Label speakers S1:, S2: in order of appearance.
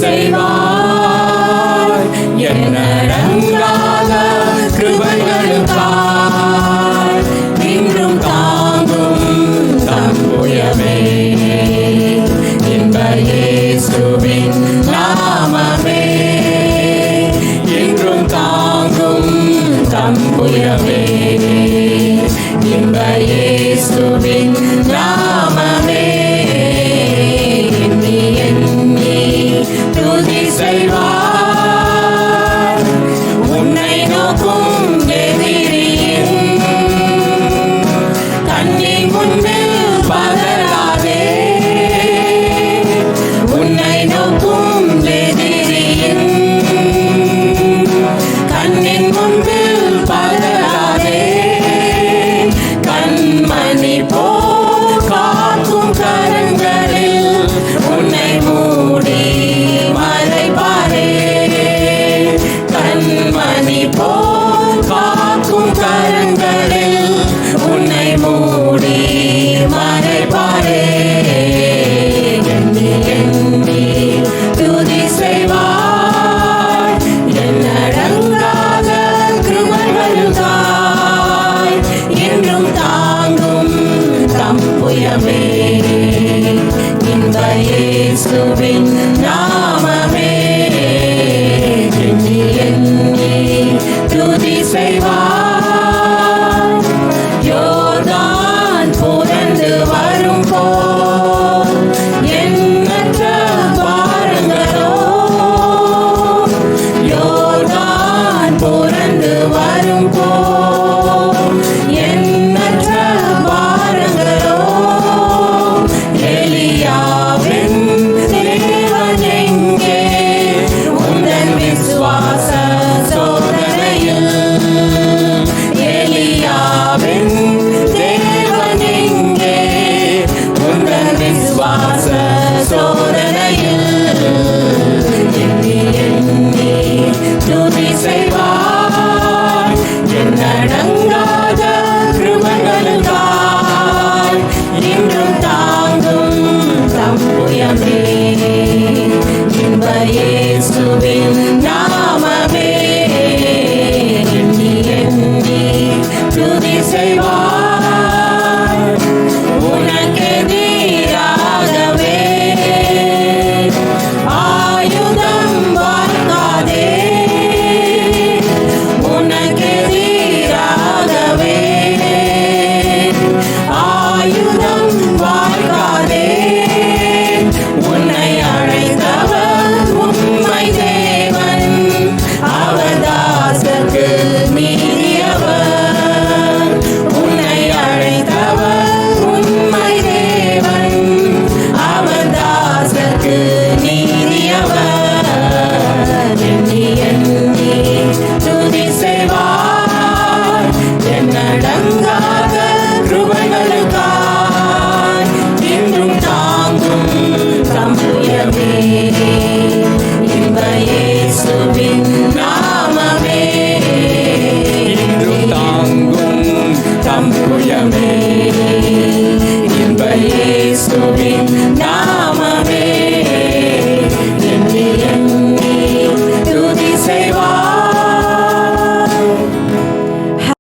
S1: செய்வாய் எண்ணடங்காத கிருபைகளுக்காய் இன்றும் தாங்கும் தம்புயமே இன்ப இயேசுவின் நாமமே இன்றும் தாங்கும் தம்புயமே இன்ப இயேசுவின் நாமமே எண்ணி எண்ணி துதி செய்வார் உன்னை நோக்கும் எதிரியின் கண்ணின் முன்பில் பதறாதே உன்னை நோக்கும் எதிரியின் கண்ணின் முன்பில் பதறாதே கண்மணி போல் காக்கும் கரங்களில் உன்னை மூடி மறைப்பாரே கண்மணி போல் காக்கும் கரங்களில் உன்னை மூடி மறைப்பாரே எண்ணி எண்ணி துதி செய்வாய் எண்ணடங்காத கிருபைகளுக்காய் என்றும் தாங்கும் தம்புயமே இன்ப இயேசுவின் நாமமே எண்ணி எண்ணி துதி செய்வார் யோர்தான் புரண்டு வரும் போல் எண்ணற்ற பாருங்களோ யோர்தான் புரண்டு வரும் போல் எண்ணற்ற பாருங்களோ எலியாவின் தேவன் எங்கே உந்தன் விசுவாச சோதனையில் எலியாவின் தேவன் எங்கே உந்தன் விசுவாச சோதனையில் எண்ணி எண்ணி துதி செய்வாய் எண்ணடங்காத கிருபைகளுக்காய் இன்றும் தாங்கும் தம்புயமே இன்ப இயேசுவின்